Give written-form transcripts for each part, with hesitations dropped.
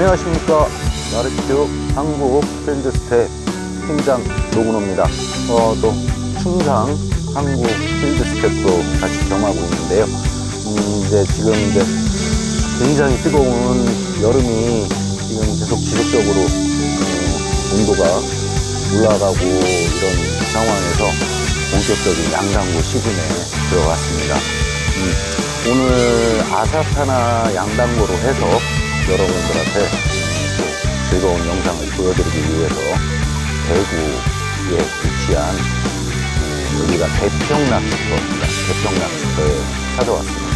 안녕하십니까. 나르키교 한국 필드스텝 팀장 노근호입니다. 또 충상 한국 필드스텝도 같이 겸하고 있는데요. 지금 굉장히 뜨거운 여름이 지금 계속 지속적으로 온도가 올라가고 이런 상황에서 본격적인 양당구 시즌에 들어갔습니다. 오늘 아사타나 양당구로 해서 여러분들한테 즐거운 영상을 보여드리기 위해서 대구에 위치한 여기가 대평낚시터입니다. 대평낚시터에 찾아왔습니다.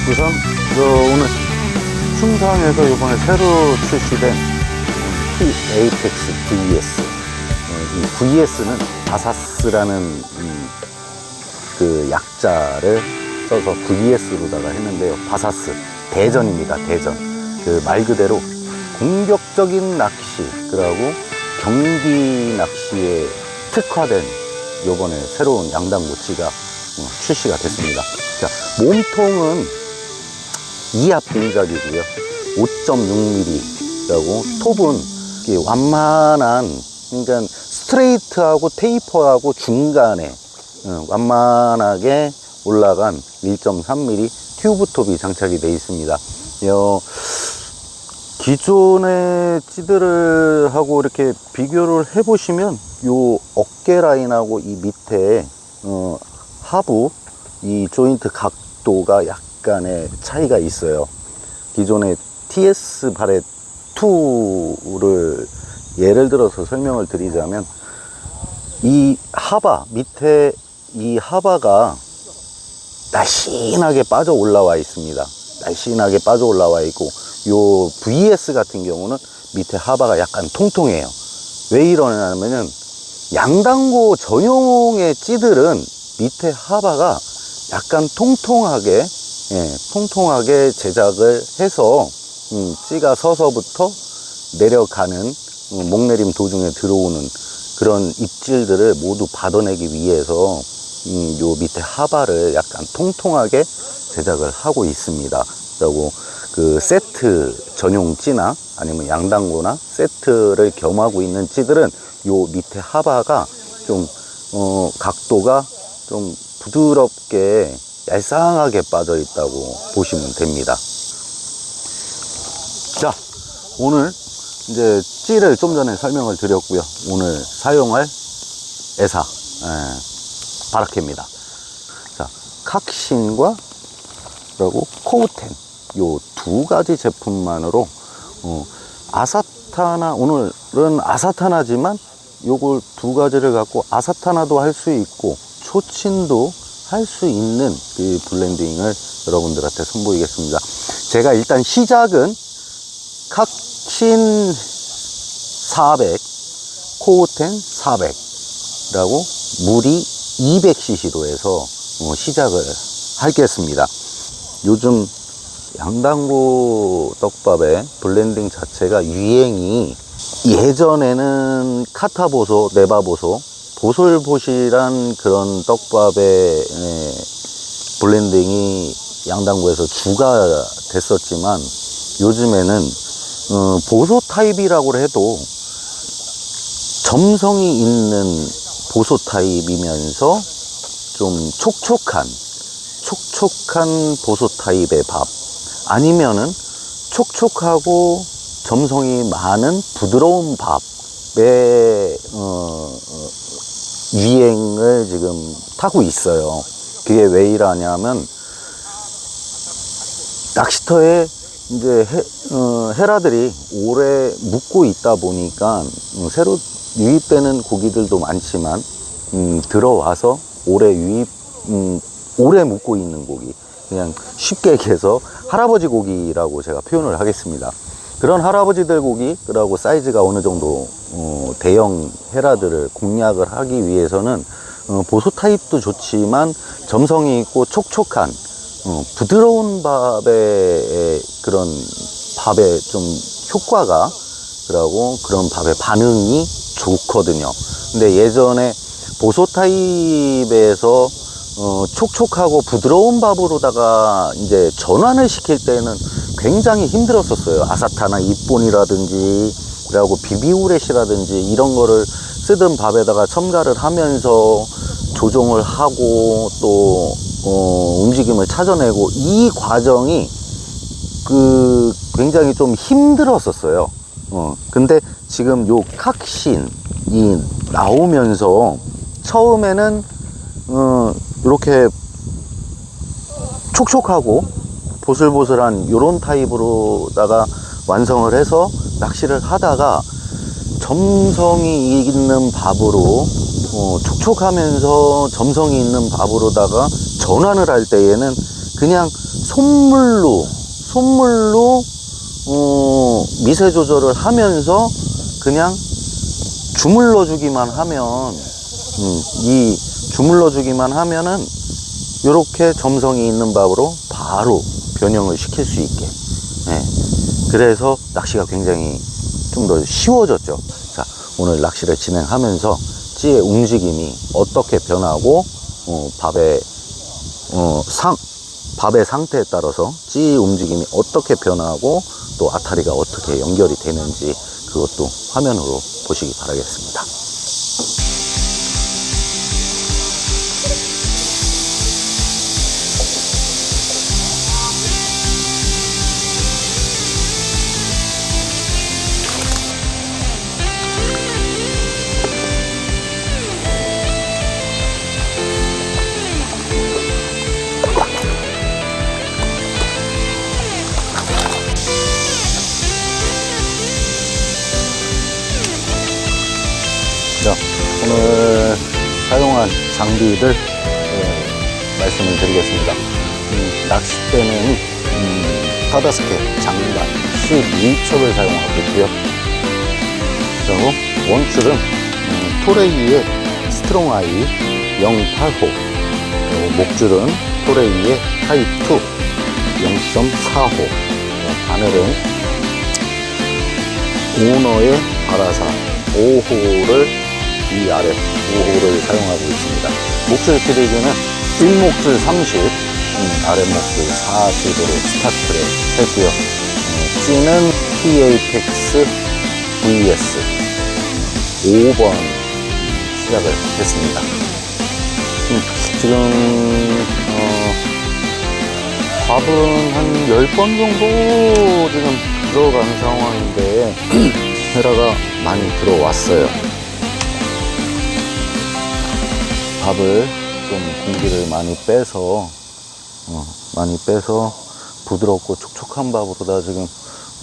우선 오늘 충상에서 이번에 새로 출시된 T-Apex VS, 이 VS는 바사스라는 그 약자를 써서 VS로다가 했는데요. 바사스 대전입니다. 대전. 그 말 그대로 공격적인 낚시, 그러고 경기 낚시에 특화된 요번에 새로운 양당구치가 출시가 됐습니다. 자, 몸통은 2합 동작이고요. 5.6mm라고 톱은 완만한, 그러니까 스트레이트하고 테이퍼하고 중간에 완만하게 올라간 1.3mm 튜브 톱이 장착이 되어 있습니다. 기존의 찌들을 하고 이렇게 비교를 해 보시면 요 어깨 라인하고 이 밑에 하부 이 조인트 각도가 약간의 차이가 있어요. 기존의 TS 바렛 2를 예를 들어서 설명을 드리자면, 이 하바 밑에 이 하바가 날씬하게 빠져 올라와 있습니다. 날씬하게 빠져 올라와 있고, 요 VS 같은 경우는 밑에 하바가 약간 통통해요. 왜 이러냐면은 양당구 전용의 찌들은 밑에 하바가 약간 통통하게 제작을 해서 찌가 서서부터 내려가는 목내림 도중에 들어오는 그런 입질들을 모두 받아내기 위해서 요 밑에 하바를 약간 통통하게 제작을 하고 있습니다. 그리고 그 세트 전용 찌나 아니면 양당구나 세트를 겸하고 있는 찌들은 요 밑에 하바가 좀 각도가 좀 부드럽게 얄쌍하게 빠져 있다고 보시면 됩니다. 자, 오늘 이제 찌를 좀 전에 설명을 드렸고요. 오늘 사용할 에사 바라케입니다. 자, 칵신과 그리고 코우텐, 요 두 가지 제품만으로 아사타나, 오늘은 아사타나지만 요걸 두 가지를 갖고 아사타나도 할 수 있고 초친도 할 수 있는 그 블렌딩을 여러분들한테 선보이겠습니다. 제가 일단 시작은 칵신 400, 코우텐 400라고 물이 200cc로 해서 시작을 하겠습니다. 요즘 양당구 떡밥의 블렌딩 자체가 유행이, 예전에는 카타보소, 네바보소, 보솔보실한 그런 떡밥의 블렌딩이 양당구에서 주가 됐었지만, 요즘에는 보소 타입이라고 해도 점성이 있는 보소 타입이면서 좀 촉촉한 보소 타입의 밥, 아니면은 촉촉하고 점성이 많은 부드러운 밥의 유행을 지금 타고 있어요. 그게 왜 이러냐면, 낚시터에 이제 헤라들이 오래 묵고 있다 보니까 새로 유입되는 고기들도 많지만 들어와서 오래 묵고 있는 고기, 그냥 쉽게 얘기해서 할아버지 고기라고 제가 표현을 하겠습니다. 그런 할아버지들 고기, 그리고 사이즈가 어느 정도 대형 헤라들을 공략을 하기 위해서는 보소 타입도 좋지만 점성이 있고 촉촉한 부드러운 밥의 그런 밥의 좀 효과가 그러고 그런 밥의 반응이 좋거든요. 근데 예전에 보소 타입에서 촉촉하고 부드러운 밥으로다가 이제 전환을 시킬 때는 굉장히 힘들었었어요. 아사타나 이본이라든지 그리고 비비우렛이라든지 이런 거를 쓰던 밥에다가 첨가를 하면서 조정을 하고 또 움직임을 찾아내고 이 과정이 굉장히 좀 힘들었었어요. 근데 지금 요 칵신이 나오면서 처음에는 이렇게 촉촉하고 보슬보슬한 요런 타입으로다가 완성을 해서 낚시를 하다가 점성이 있는 밥으로 촉촉하면서 점성이 있는 밥으로다가 전환을 할 때에는 그냥 손물로 미세 조절을 하면서 그냥 주물러 주기만 하면 이 주물러 주기만 하면은 이렇게 점성이 있는 밥으로 바로 변형을 시킬 수 있게. 그래서 낚시가 굉장히 좀 더 쉬워졌죠. 자, 오늘 낚시를 진행하면서 찌의 움직임이 어떻게 변하고 밥의 상태에 따라서 찌 움직임이 어떻게 변하고 또 아타리가 어떻게 연결이 되는지 그것도 화면으로 보시기 바라겠습니다. 자, 오늘 사용한 장비들 말씀을 드리겠습니다. 낚싯대는 타다스케 장단 11척을 사용하고 있고요. 그리고 원줄은 토레이의 스트롱아이 08호, 목줄은 토레이의 타입 2 0.4호, 바늘은 오너의 바라사 5호를 위아래 5호를 사용하고 있습니다. 목줄 길이는 1목줄 30, 아랫목줄 40으로 스타트를 했고요. 찌는 PAPEX VS 5번 시작을 했습니다. 지금 밥은 한 10번 정도 지금 들어가는 상황인데 헤라가 많이 들어왔어요. 밥을 좀 공기를 많이 빼서 부드럽고 촉촉한 밥으로다 지금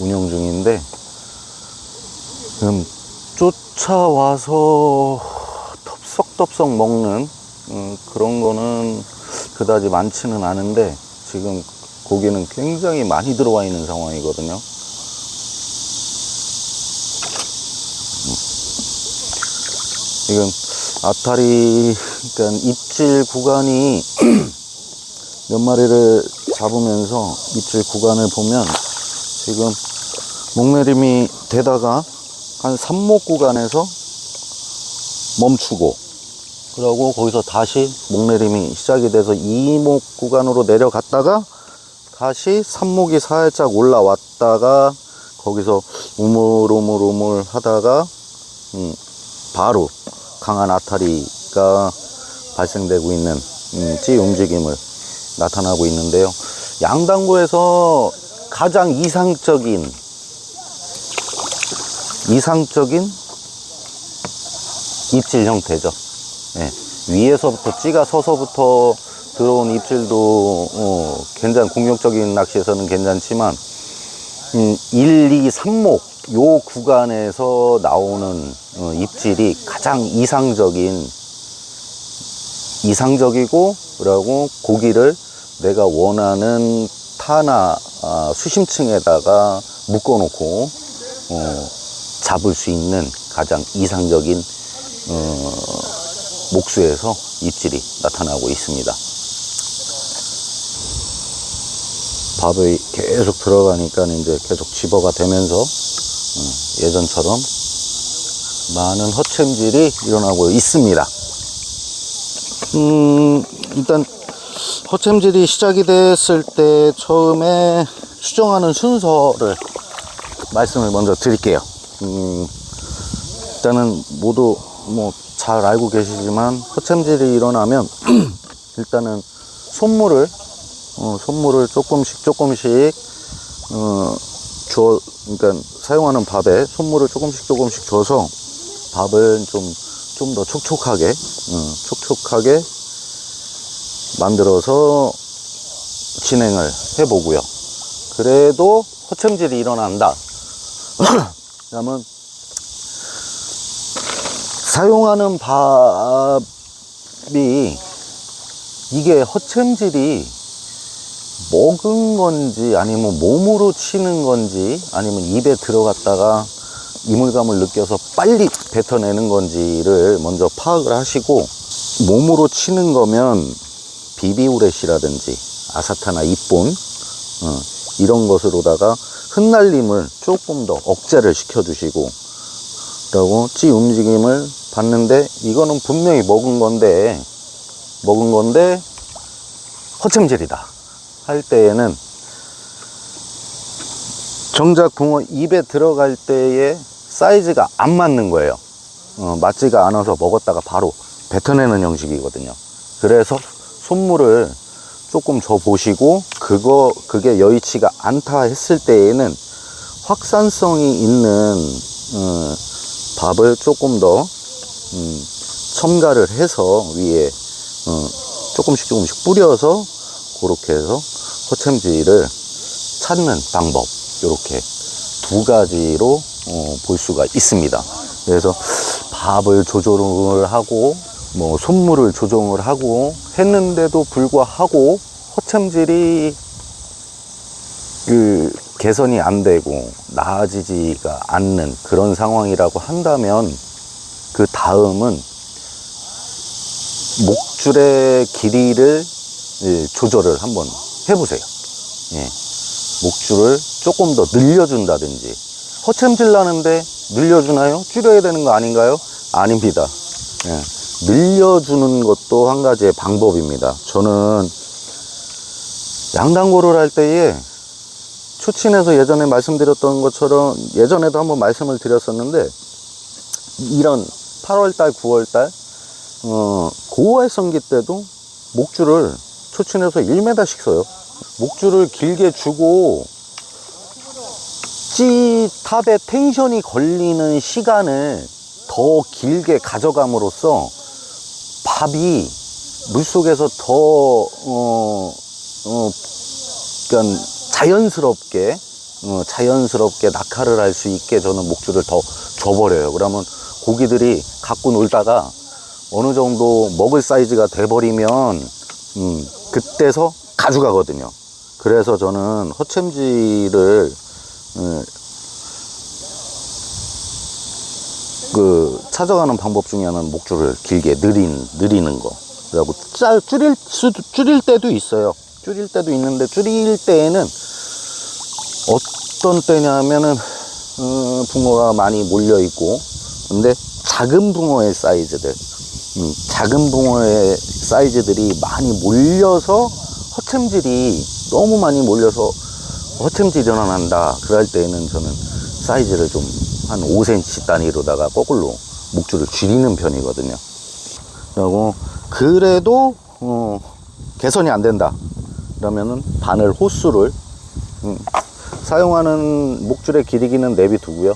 운영 중인데, 지금 쫓아와서 덥석덥석 먹는 그런 거는 그다지 많지는 않은데 지금 고기는 굉장히 많이 들어와 있는 상황이거든요. 지금 아타리, 그러니까 입질 구간이 몇 마리를 잡으면서 입질 구간을 보면 지금 목내림이 되다가 한 3목 구간에서 멈추고, 그러고 거기서 다시 목내림이 시작이 돼서 2목 구간으로 내려갔다가 다시 3목이 살짝 올라왔다가 거기서 우물우물 하다가 바로 강한 아타리가 발생되고 있는 찌 움직임을 나타나고 있는데요. 양단구에서 가장 이상적인 입질 형태죠. 위에서부터 찌가 서서부터 들어온 입질도 굉장히 공격적인 낚시에서는 괜찮지만 1, 2, 3목 요 구간에서 나오는 입질이 가장 이상적이고, 그리고 고기를 내가 원하는 타나 수심층에다가 묶어놓고 잡을 수 있는 가장 이상적인 목수에서 입질이 나타나고 있습니다. 밥이 계속 들어가니까 이제 계속 집어가 되면서 예전처럼 많은 허챔질이 일어나고 있습니다. 일단 허챔질이 시작이 됐을 때 처음에 수정하는 순서를 말씀을 먼저 드릴게요. 일단은 모두 뭐 잘 알고 계시지만 허챔질이 일어나면 일단은 손물을 조금씩 그러니까 사용하는 밥에 손물을 조금씩 줘서 밥을 좀 더 촉촉하게 만들어서 진행을 해보고요. 그래도 허챔질이 일어난다. 그러면 사용하는 밥이 이게 허챔질이 먹은 건지 아니면 몸으로 치는 건지 아니면 입에 들어갔다가 이물감을 느껴서 빨리 뱉어내는 건지를 먼저 파악을 하시고, 몸으로 치는 거면 비비우렛이라든지 아사타나 잎본 이런 것으로다가 흩날림을 조금 더 억제를 시켜주시고, 그리고 찌 움직임을 봤는데 이거는 분명히 먹은 건데 허챔질이다 할 때에는 정작 붕어 입에 들어갈 때의 사이즈가 안 맞는 거예요. 맞지가 않아서 먹었다가 바로 뱉어내는 형식이거든요. 그래서 손물을 조금 줘 보시고 그게 여의치가 않다 했을 때에는 확산성이 있는 밥을 조금 더 첨가를 해서 위에 조금씩 뿌려서 그렇게 해서 허챔질을 찾는 방법, 이렇게 두 가지로 볼 수가 있습니다. 그래서 밥을 조절을 하고 뭐 손물을 조정을 하고 했는데도 불구하고 허챔질이 개선이 안 되고 나아지지가 않는 그런 상황이라고 한다면, 그 다음은 목줄의 길이를 조절을 한번 해보세요. 목줄을 조금 더 늘려준다든지. 허챔질 나는데 늘려주나요? 줄여야 되는 거 아닌가요? 아닙니다. 늘려주는 것도 한 가지의 방법입니다. 저는 양단고를 할 때에 초친에서 예전에 말씀드렸던 것처럼, 예전에도 한번 말씀을 드렸었는데, 이런 8월달 9월달 고활성기 때도 목줄을 초친에서 1m씩 써요. 목줄을 길게 주고 찌 탑에 텐션이 걸리는 시간을 더 길게 가져감으로써 밥이 물속에서 더 그러니까 자연스럽게 낙하를 할 수 있게 저는 목줄을 더 줘버려요. 그러면 고기들이 갖고 놀다가 어느 정도 먹을 사이즈가 돼버리면 그때서 가져가거든요. 그래서 저는 허챔질을 찾아가는 방법 중에 하나는 목줄을 길게 느리는 거. 그리고 줄일 때도 있어요. 줄일 때도 있는데, 줄일 때에는 어떤 때냐면은 붕어가 많이 몰려 있고, 근데 작은 붕어의 사이즈들이 많이 몰려서 허챔질이 너무 많이 몰려서 허챔질이 일어난다, 그럴 때에는 저는 사이즈를 좀 한 5cm 단위로다가 거꾸로 목줄을 줄이는 편이거든요. 그래도 개선이 안 된다 그러면은 바늘 호수를 사용하는 목줄의 길이기는 내비두고요,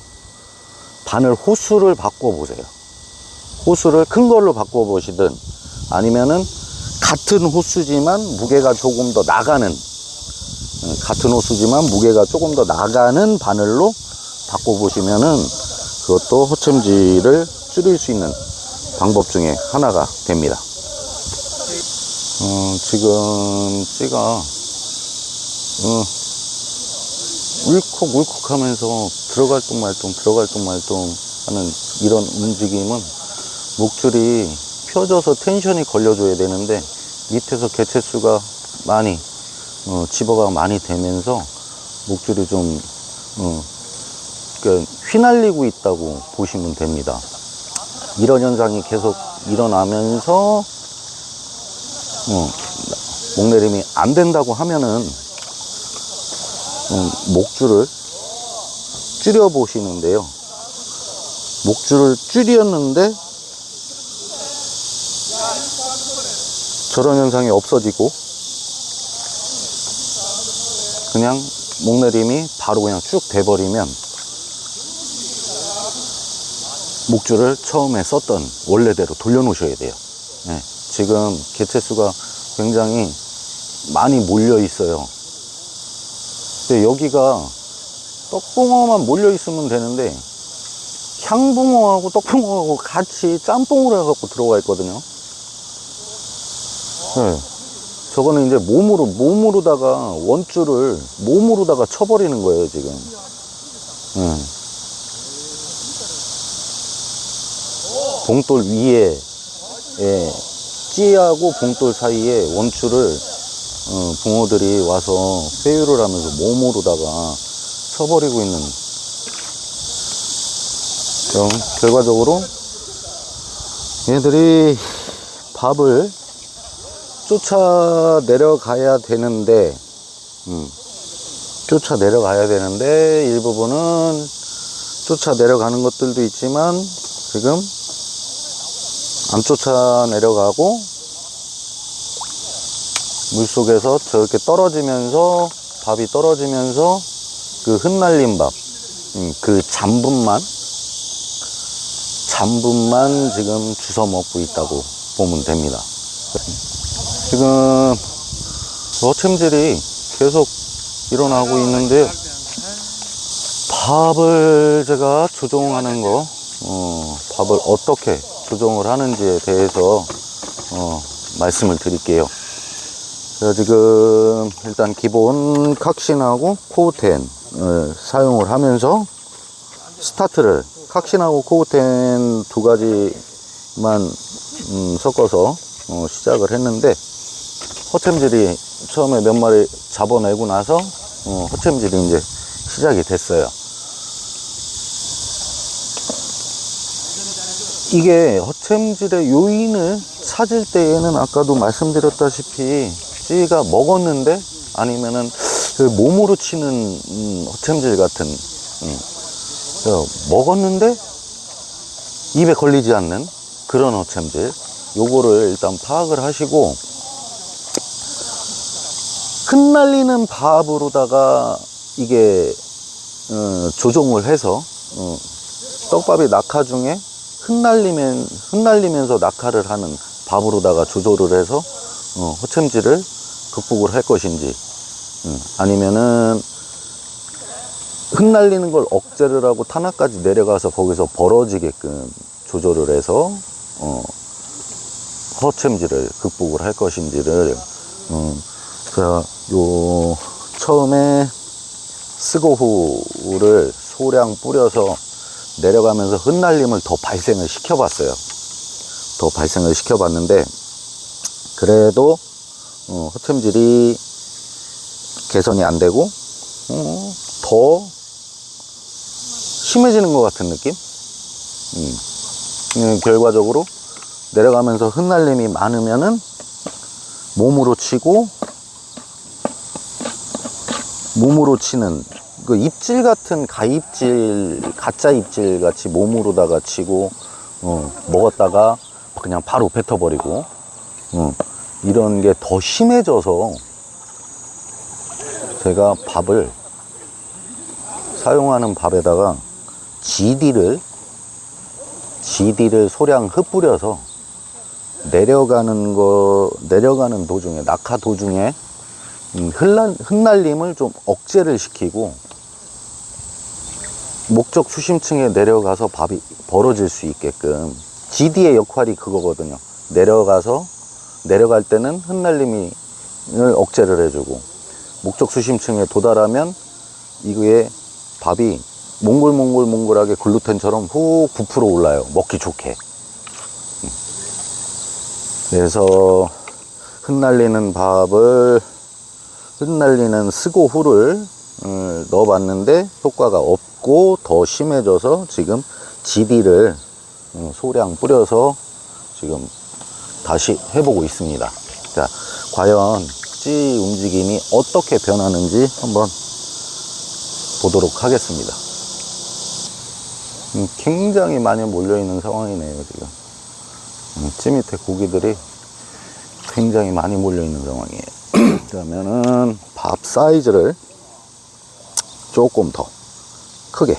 바늘 호수를 바꿔보세요. 호수를 큰 걸로 바꿔보시든, 아니면은 같은 호수지만 무게가 조금 더 나가는 바늘로 바꿔보시면은 그것도 허챔질을 줄일 수 있는 방법 중에 하나가 됩니다. 지금 찌가 울컥울컥 하면서 들어갈 똥 말똥 하는 이런 움직임은 목줄이 펴져서 텐션이 걸려줘야 되는데 밑에서 개체수가 많이 집어가 많이 되면서 목줄이 좀 그러니까 휘날리고 있다고 보시면 됩니다. 이런 현상이 계속 일어나면서 목내림이 안 된다고 하면은 목줄을 줄여 보시는데요. 목줄을 줄였는데 저런 현상이 없어지고 그냥 목내림이 바로 그냥 쭉 돼버리면 목줄을 처음에 썼던 원래대로 돌려놓으셔야 돼요. 네, 지금 개체수가 굉장히 많이 몰려 있어요. 근데 여기가 떡붕어만 몰려 있으면 되는데 향붕어하고 떡붕어하고 같이 짬뽕을 해갖고 들어가 있거든요. 네, 저거는 이제 몸으로다가 원줄을 몸으로다가 쳐버리는 거예요, 지금. 네. 봉돌 위에 찌하고 봉돌 사이에 원줄을 붕어들이 와서 회유를 하면서 몸으로다가 쳐버리고 있는. 그럼 결과적으로 얘들이 밥을 쫓아 내려가야 되는데 일부분은 쫓아 내려가는 것들도 있지만 지금 안 쫓아 내려가고 물속에서 저렇게 떨어지면서 밥이 떨어지면서 그 흩날린 밥, 그 잔분만 지금 주워 먹고 있다고 보면 됩니다. 지금 어챔질이 계속 일어나고 있는데요. 밥을 제가 조종하는 거, 밥을 어떻게 조정을 하는지에 대해서 말씀을 드릴게요. 제가 지금 일단 기본 칵신하고 코우텐 사용을 하면서 스타트를 칵신하고 코우텐 두 가지만 섞어서 시작을 했는데 허챔질이 처음에 몇 마리 잡아내고 나서 허챔질이 이제 시작이 됐어요. 이게 허챔질의 요인을 찾을 때에는 아까도 말씀드렸다시피 찌가 먹었는데 아니면은 그 몸으로 치는 허챔질 같은 먹었는데 입에 걸리지 않는 그런 허챔질, 요거를 일단 파악을 하시고 흩날리는 밥으로다가 이게 조종을 해서 떡밥이 낙하 중에 흩날리면서 낙하를 하는 밥으로다가 조절을 해서 허챔질을 극복을 할 것인지, 아니면은 흩날리는 걸 억제를 하고 탄압까지 내려가서 거기서 벌어지게끔 조절을 해서 허챔질을 극복을 할 것인지를 제가 요 처음에 스고후를 소량 뿌려서 내려가면서 흩날림을 더 발생을 시켜봤어요. 더 발생을 시켜봤는데 그래도 허챔질이 개선이 안 되고 더 심해지는 것 같은 느낌? 결과적으로 내려가면서 흩날림이 많으면은 몸으로 치고, 몸으로 치는 그 입질 같은 가입질, 가짜 입질 같이 몸으로다가 치고 먹었다가 그냥 바로 뱉어버리고 이런 게 더 심해져서 제가 밥을 사용하는 밥에다가 GD를 소량 흩뿌려서 내려가는 도중에, 낙하 도중에 흩날림을 좀 억제를 시키고 목적 수심층에 내려가서 밥이 벌어질 수 있게끔, GD의 역할이 그거거든요. 내려갈 때는 흩날림을 억제를 해주고 목적 수심층에 도달하면 이거에 밥이 몽글몽글하게 글루텐처럼 훅 부풀어 올라요. 먹기 좋게. 그래서 흩날리는 밥을 흩날리는 스고후를 넣어봤는데 효과가 없고 더 심해져서 지금 GD를 소량 뿌려서 지금 다시 해보고 있습니다. 자, 과연 찌 움직임이 어떻게 변하는지 한번 보도록 하겠습니다. 굉장히 많이 몰려있는 상황이네요. 지금 찌 밑에 고기들이 굉장히 많이 몰려있는 상황이에요. 그러면은 밥 사이즈를 조금 더 크게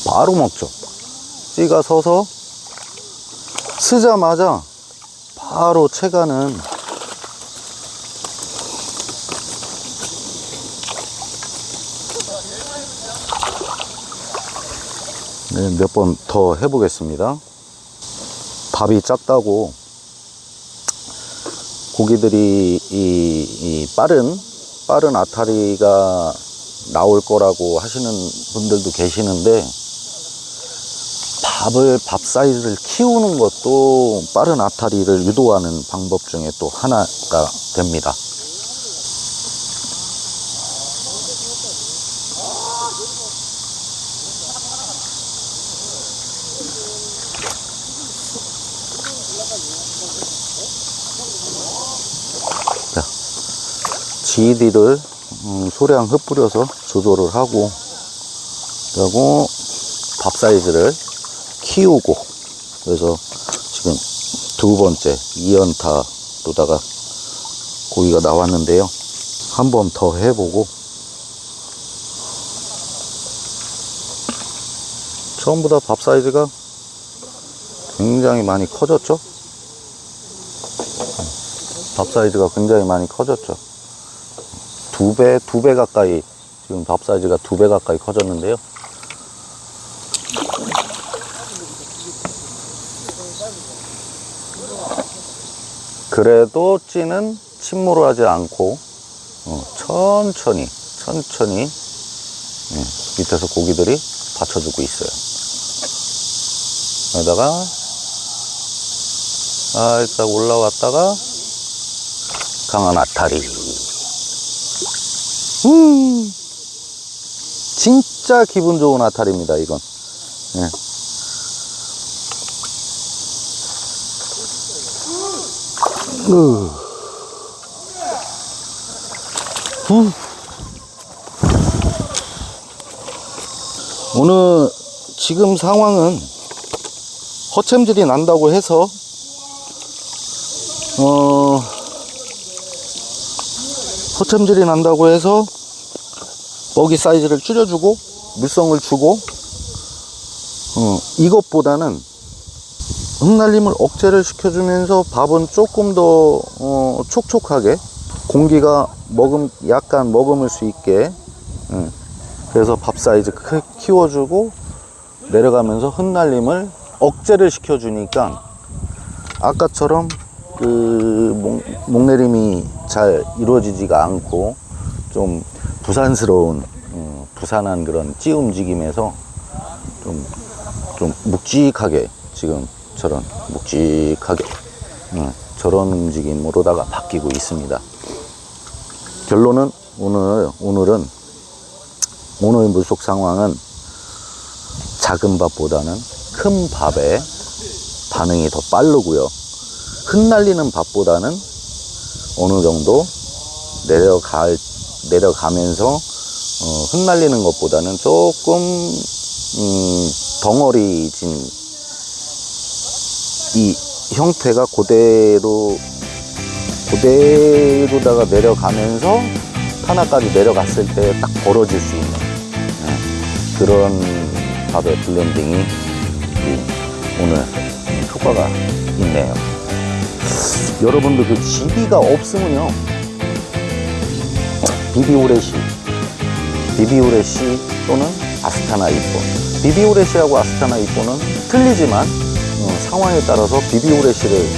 바로 먹죠. 찌가 서서 쓰자마자 바로 채가는 몇 번 더 해보겠습니다. 밥이 작다고 고기들이 이 빠른 아타리가 나올 거라고 하시는 분들도 계시는데, 밥 사이즈를 키우는 것도 빠른 아타리를 유도하는 방법 중에 또 하나가 됩니다. 자, GD를 소량 흩뿌려서 조절을 하고, 그리고 밥 사이즈를 키우고, 그래서 지금 두 번째 2연타로다가 고기가 나왔는데요. 한 번 더 해보고, 처음보다 밥 사이즈가 굉장히 많이 커졌죠. 밥 사이즈가 굉장히 많이 커졌죠. 두 배 가까이, 지금 밥 사이즈가 2배 가까이 커졌는데요. 그래도 찌는 침몰을 하지 않고 천천히 밑에서 고기들이 받쳐주고 있어요. 여기다가 살짝 올라왔다가 강한 아타리. 진짜 기분 좋은 아타리입니다, 이건. 예. 오늘 지금 상황은 허챔질이 난다고 해서 먹이 사이즈를 줄여주고 물성을 주고, 이것보다는 흩날림을 억제를 시켜주면서 밥은 조금 더 촉촉하게, 공기가 약간 머금을 수 있게, 그래서 밥 사이즈 키워주고 내려가면서 흩날림을 억제를 시켜주니까 아까처럼 목내림이 잘 이루어지지가 않고 좀 부산한 그런 찌 움직임에서 좀 묵직하게, 지금처럼 묵직하게 저런 움직임으로다가 바뀌고 있습니다. 결론은 오늘 물속 상황은 작은 밥보다는 큰 밥에 반응이 더 빠르고요. 흩날리는 밥보다는 어느 정도 내려가면서 흩날리는 것보다는 조금 덩어리진 이 형태가 그대로다가 내려가면서 하나까지 내려갔을 때 딱 벌어질 수 있는 그런 밥의 블렌딩이 오늘 효과가 있네요. 여러분들 그 GD가 없으면요, 비비오레시 또는 아스타나 이뽀, 비비오레시하고 아스타나 이뽀는 틀리지만 상황에 따라서 비비오레시를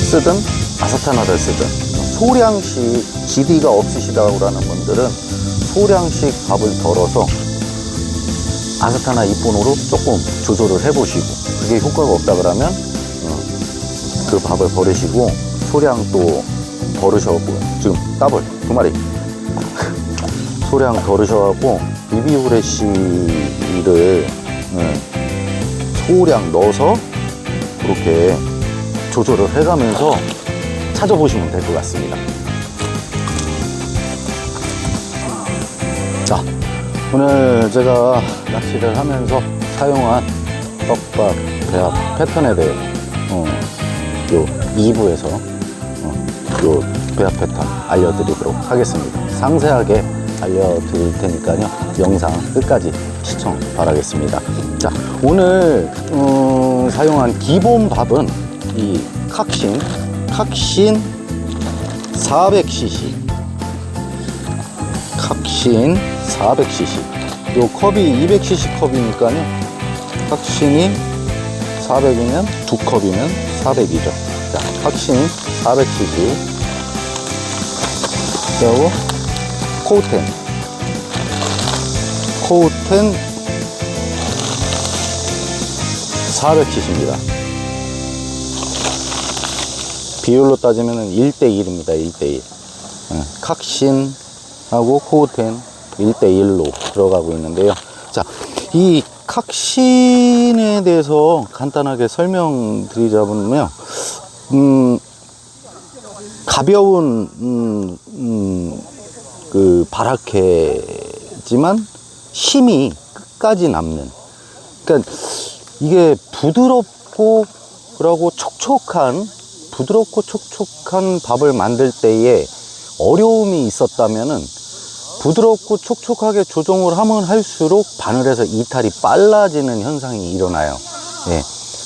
쓰든 아스타나를 쓰든 소량씩 GD가 없으시다고 하는 분들은 소량씩 밥을 덜어서 아사타나 이쁜으로 조금 조절을 해 보시고, 그게 효과가 없다 그러면 그 밥을 버리시고 소량 또 덜으셔갖고, 지금 더블 2마리 소량 덜으셔갖고 비비 후레쉬를 소량 넣어서 그렇게 조절을 해가면서 찾아보시면 될 것 같습니다. 자, 오늘 제가 낚시를 하면서 사용한 떡밥 배합 패턴에 대해 요 2부에서 요 배합 패턴 알려드리도록 하겠습니다. 상세하게 알려드릴 테니까요, 영상 끝까지 시청 바라겠습니다. 자, 오늘 사용한 기본 밥은 이 칵신 400cc 칵신 400cc, 요 컵이 200cc 컵이니까요, 칵신이 400이면 두 컵이면 400이죠. 자, 칵신 400cc, 그리고 코우텐 400cc입니다. 비율로 따지면 1대1입니다. 1대1. 칵신하고 코우텐 1대1로 들어가고 있는데요. 자, 이 칵신에 대해서 간단하게 설명드리자면요, 가벼운 그 바라케지만 힘이 끝까지 남는, 그러니까 이게 부드럽고 촉촉한 밥을 만들 때에 어려움이 있었다면은, 부드럽고 촉촉하게 조정을 하면 할수록 바늘에서 이탈이 빨라지는 현상이 일어나요. 예.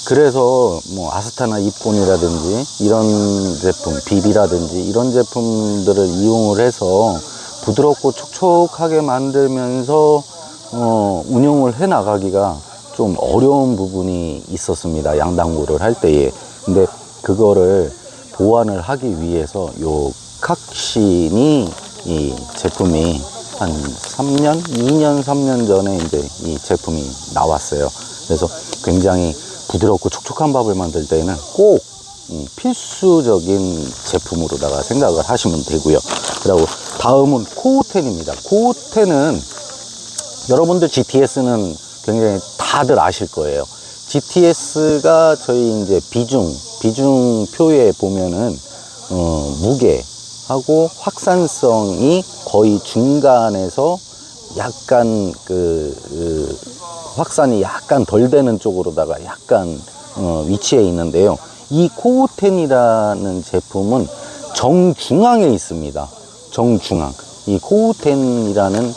그래서 뭐 아스타나 이폰이라든지 이런 제품, 비비라든지 이런 제품들을 이용을 해서 부드럽고 촉촉하게 만들면서 운영을 해 나가기가 좀 어려운 부분이 있었습니다. 양당구를 할 때에. 근데 그거를 보완을 하기 위해서 요 칵신이, 이 제품이 한 2년 3년 전에 이제 이 제품이 나왔어요. 그래서 굉장히 부드럽고 촉촉한 밥을 만들 때에는 꼭 필수적인 제품으로다가 생각을 하시면 되고요. 그리고 다음은 코우텐입니다. 코우텐은 여러분들 GTS는 굉장히 다들 아실 거예요. GTS가 저희 이제 비중표에 보면은 무게하고 확산성이 거의 중간에서 약간 확산이 약간 덜 되는 쪽으로다가 약간 위치해 있는데요. 이 코우텐이라는 제품은 정중앙에 있습니다. 정중앙. 이 코우텐이라는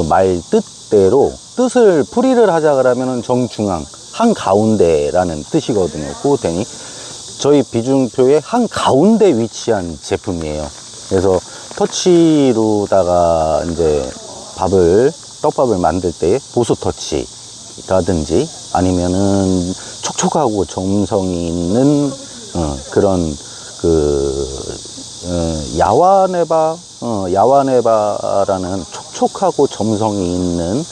말 뜻대로, 풀이를 하자 그러면은 정중앙, 한가운데라는 뜻이거든요. 코우텐이 저희 비중표의 한가운데 위치한 제품이에요. 그래서 터치로다가 이제 떡밥을 만들 때 보수 터치라든지 아니면은 촉촉하고 점성이 있는 그런 야와네바라는 촉촉하고 점성이 있는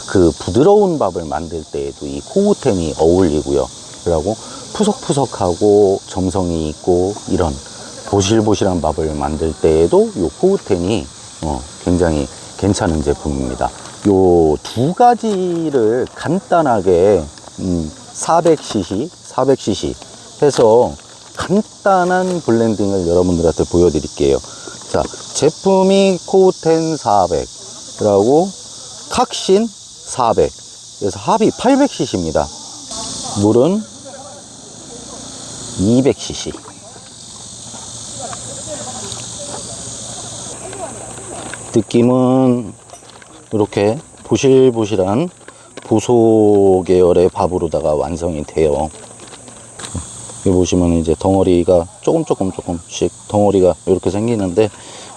그 부드러운 밥을 만들 때에도 이 코우텐이 어울리고요. 그리고 푸석푸석하고 점성이 있고 이런 보실보실한 밥을 만들 때에도 이 코우텐이 굉장히 괜찮은 제품입니다. 요 두 가지를 간단하게 400cc 해서 간단한 블렌딩을 여러분들한테 보여드릴게요. 자, 제품이 코우텐 400이라고 칵신 400, 그래서 합이 800cc입니다. 물은 200cc. 느낌은 이렇게 보실보실한 보소 계열의 밥으로다가 완성이 돼요. 여기 보시면 이제 덩어리가 조금씩 덩어리가 이렇게 생기는데,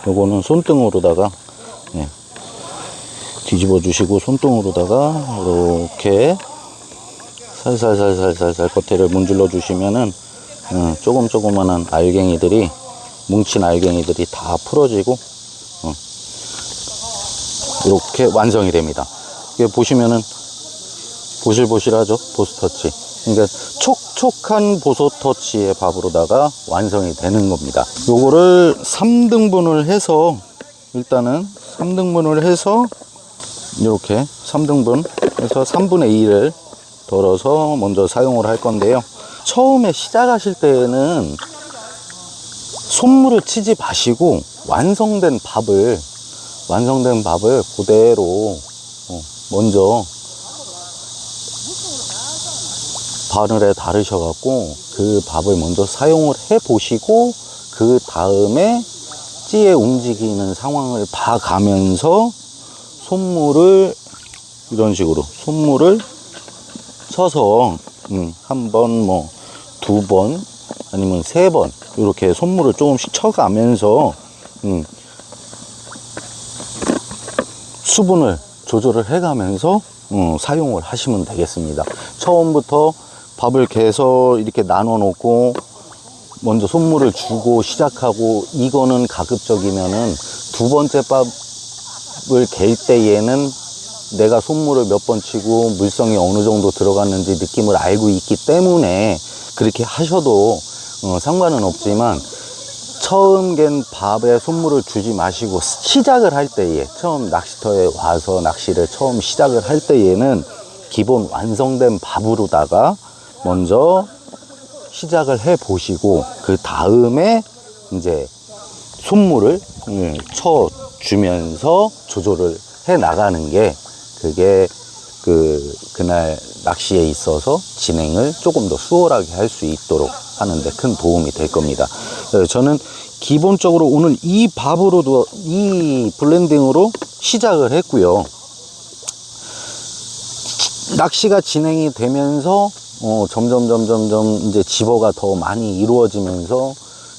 요거는 손등으로다가 뒤집어 주시고 손등으로다가 이렇게 살살 겉에를 문질러 주시면은 조그만한 알갱이들이 뭉친 알갱이들이 다 풀어지고 이렇게 완성이 됩니다. 이게 보시면은 보실보실하죠? 보스터치. 그러니까 촉촉한 보스터치의 밥으로다가 완성이 되는 겁니다. 요거를 3등분을 해서, 일단은 3등분을 해서 이렇게 3등분 해서 3분의 2를 덜어서 먼저 사용을 할 건데요. 처음에 시작하실 때는 손물을 치지 마시고 완성된 밥을 그대로 먼저 바늘에 달으셔갖고 그 밥을 먼저 사용을 해 보시고, 그 다음에 찌에 움직이는 상황을 봐가면서 손물을 이런 식으로 손물을 쳐서 한 번, 뭐 두 번, 아니면 세 번 이렇게 손물을 조금씩 쳐가면서 수분을 조절을 해가면서 사용을 하시면 되겠습니다. 처음부터 밥을 개서 이렇게 나눠 놓고 먼저 손물을 주고 시작하고, 이거는 가급적이면은 두 번째 밥을 갤 때에는 내가 손물을 몇 번 치고 물성이 어느 정도 들어갔는지 느낌을 알고 있기 때문에 그렇게 하셔도 상관은 없지만, 처음 갠 밥에 손물을 주지 마시고 시작을 할 때에, 처음 낚시터에 와서 낚시를 처음 시작을 할 때에는 기본 완성된 밥으로다가 먼저 시작을 해 보시고, 그 다음에 이제 손물을 쳐 주면서 조절을 해 나가는 게, 그게 그날 낚시에 있어서 진행을 조금 더 수월하게 할 수 있도록 하는데 큰 도움이 될 겁니다. 저는 기본적으로 오늘 이 밥으로도, 이 블렌딩으로 시작을 했고요. 낚시가 진행이 되면서 점점 이제 집어가 더 많이 이루어지면서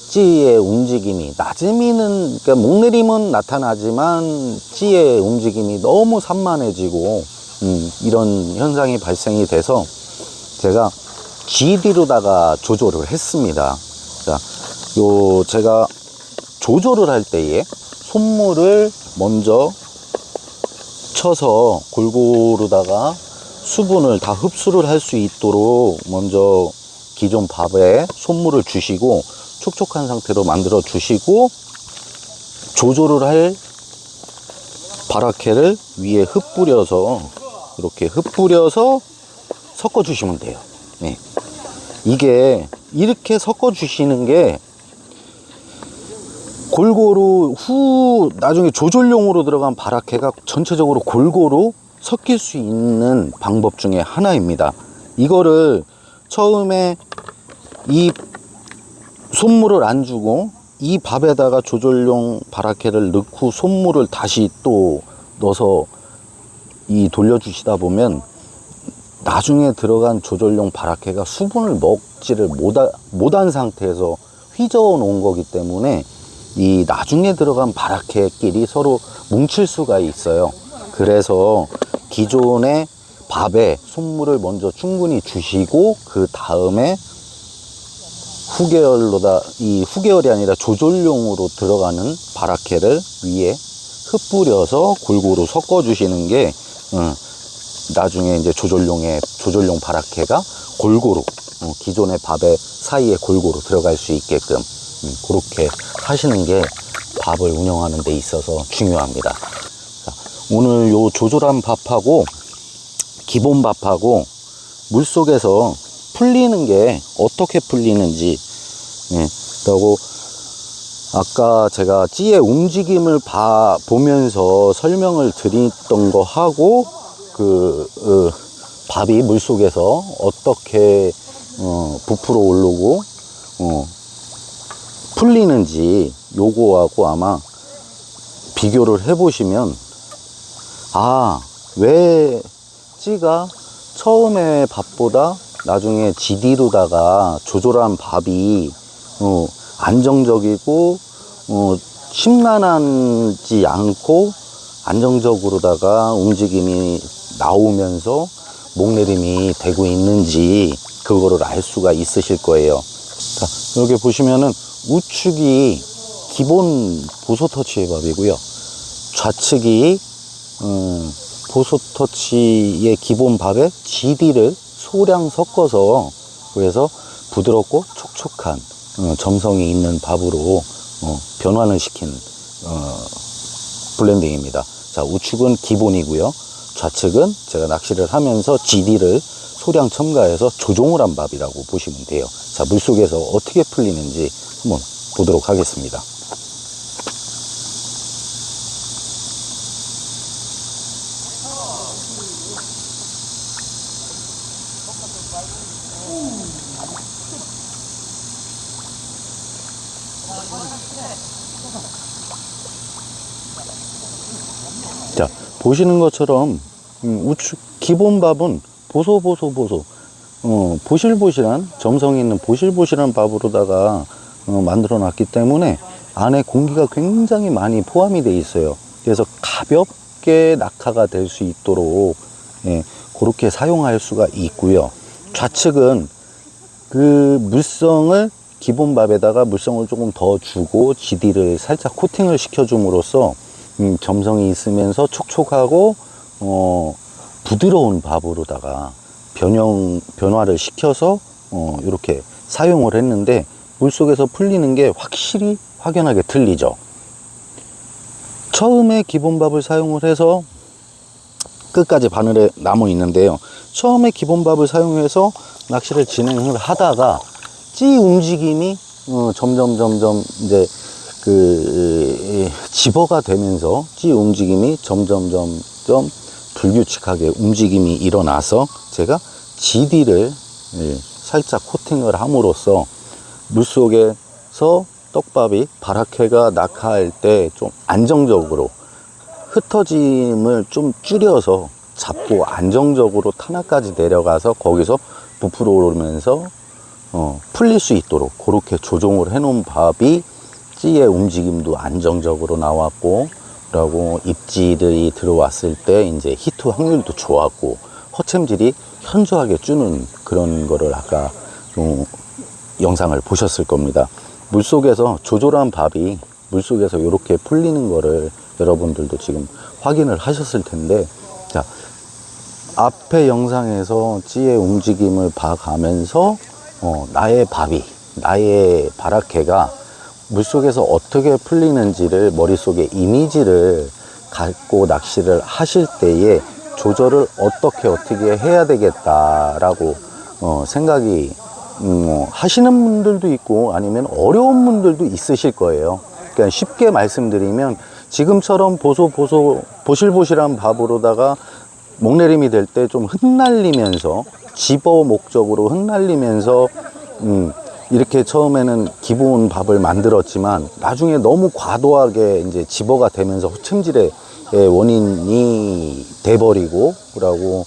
찌의 움직임이, 낮음이는, 그러니까 목내림은 나타나지만 찌의 움직임이 너무 산만해지고 이런 현상이 발생이 돼서 제가 GD로다가 조절을 했습니다. 자, 제가 조절을 할 때에 손물을 먼저 쳐서 골고루다가 수분을 다 흡수를 할 수 있도록 먼저 기존 밥에 손물을 주시고 촉촉한 상태로 만들어 주시고, 조절을 할 바라케를 위에 흩뿌려서 이렇게 흩뿌려서 섞어 주시면 돼요. 네. 이게 이렇게 섞어 주시는 게 골고루 나중에 조절용으로 들어간 바라케가 전체적으로 골고루 섞일 수 있는 방법 중에 하나입니다. 이거를 처음에 이 손물을 안 주고 이 밥에다가 조절용 바라케를 넣고 손물을 다시 또 넣어서 돌려주시다 보면 나중에 들어간 조절용 바라케가 수분을 먹지를 못한 상태에서 휘저어 놓은 거기 때문에 이 나중에 들어간 바라케끼리 서로 뭉칠 수가 있어요. 그래서 기존의 밥에 손물을 먼저 충분히 주시고, 그 다음에 후계열이 아니라 조절용으로 들어가는 바라케를 위에 흩뿌려서 골고루 섞어 주시는 게 나중에 이제 조절용 바라케가 골고루 기존의 밥의 사이에 골고루 들어갈 수 있게끔 그렇게 하시는 게 밥을 운영하는 데 있어서 중요합니다. 자, 오늘 요 조절한 밥하고 기본 밥하고 물속에서 풀리는 게 어떻게 풀리는지, 그리고 아까 제가 찌의 움직임을 보면서 설명을 드렸던 거 하고 밥이 물속에서 어떻게 부풀어 오르고 풀리는지 요거하고 아마 비교를 해 보시면, 왜 찌가 처음에 밥보다 나중에 GD로다가 조절한 밥이 안정적이고 심란하지 않고 안정적으로다가 움직임이 나오면서 목내림이 되고 있는지 그거를 알 수가 있으실 거예요. 자, 여기 보시면은 우측이 기본 보소 터치의 밥이고요. 좌측이 보소 터치의 기본 밥에 GD를 소량 섞어서, 그래서 부드럽고 촉촉한 점성이 있는 밥으로 변환을 시킨 블렌딩입니다. 자, 우측은 기본이고요. 좌측은 제가 낚시를 하면서 GD를 소량 첨가해서 조종을 한 밥이라고 보시면 돼요. 자, 물속에서 어떻게 풀리는지 한번 보도록 하겠습니다. 자, 보시는 것처럼 우측 기본 밥은 보소 보실보실한 점성이 있는 보실보실한 밥으로다가 만들어 놨기 때문에 안에 공기가 굉장히 많이 포함이 되어 있어요. 그래서 가볍게 낙하가 될 수 있도록 그렇게 사용할 수가 있고요. 좌측은 그 물성을 기본 밥에다가 물성을 조금 더 주고 GD를 살짝 코팅을 시켜줌으로써 점성이 있으면서 촉촉하고 부드러운 밥으로다가 변화를 시켜서 이렇게 사용을 했는데, 물속에서 풀리는 게 확연하게 틀리죠. 처음에 기본밥을 사용을 해서 끝까지 바늘에 남아 있는데요. 처음에 기본밥을 사용해서 낚시를 진행을 하다가 찌 움직임이 점점 이제 집어가 되면서 찌 움직임이 점점 불규칙하게 움직임이 일어나서 제가 GD를 살짝 코팅을 함으로써 물속에서 떡밥이 바라케가 낙하할 때 좀 안정적으로 흩어짐을 좀 줄여서 잡고 안정적으로 타나까지 내려가서 거기서 부풀어 오르면서 풀릴 수 있도록 그렇게 조종을 해 놓은 밥이 찌의 움직임도 안정적으로 나왔고, 그리고 입질이 들어왔을 때 이제 히트 확률도 좋았고, 허챔질이 현저하게 주는 그런 거를 아까 영상을 보셨을 겁니다. 물속에서 조절한 밥이 물속에서 이렇게 풀리는 거를 여러분들도 지금 확인을 하셨을 텐데, 자, 앞에 영상에서 찌의 움직임을 봐가면서 나의 바라케가 물속에서 어떻게 풀리는지를 머릿속에 이미지를 갖고 낚시를 하실 때에 조절을 어떻게 해야 되겠다라고 생각이 하시는 분들도 있고 아니면 어려운 분들도 있으실 거예요. 그러니까 쉽게 말씀드리면 지금처럼 보실보실한 밥으로다가 목내림이 될 때 좀 흩날리면서 집어 목적으로 흩날리면서 이렇게 처음에는 기본 밥을 만들었지만 나중에 너무 과도하게 이제 집어가 되면서 호챔질의 원인이 돼버리고, 그러고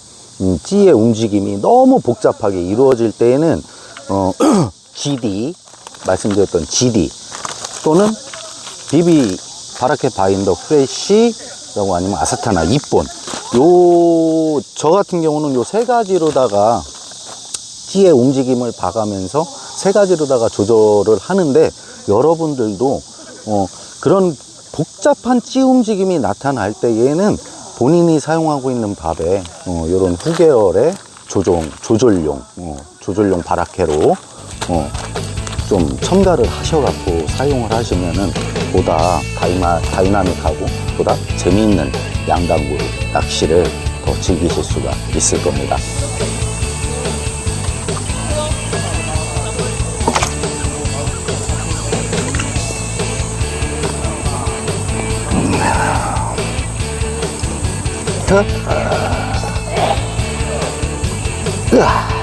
찌의 움직임이 너무 복잡하게 이루어질 때에는 GD, 말씀드렸던 GD 또는 BB 바라케 바인더 프레쉬라고, 아니면 아사타나 입본, 저 같은 경우는 요 세 가지로다가 찌의 움직임을 봐가면서 세 가지로다가 조절을 하는데, 여러분들도 그런 복잡한 찌 움직임이 나타날 때에는 본인이 사용하고 있는 밥에 이런 후계열의 조절용 바라케로 좀 첨가를 하셔갖고 사용을 하시면은 보다 다이나믹하고 보다 재미있는 양단구 낚시를 더 즐기실 수가 있을 겁니다. 으아.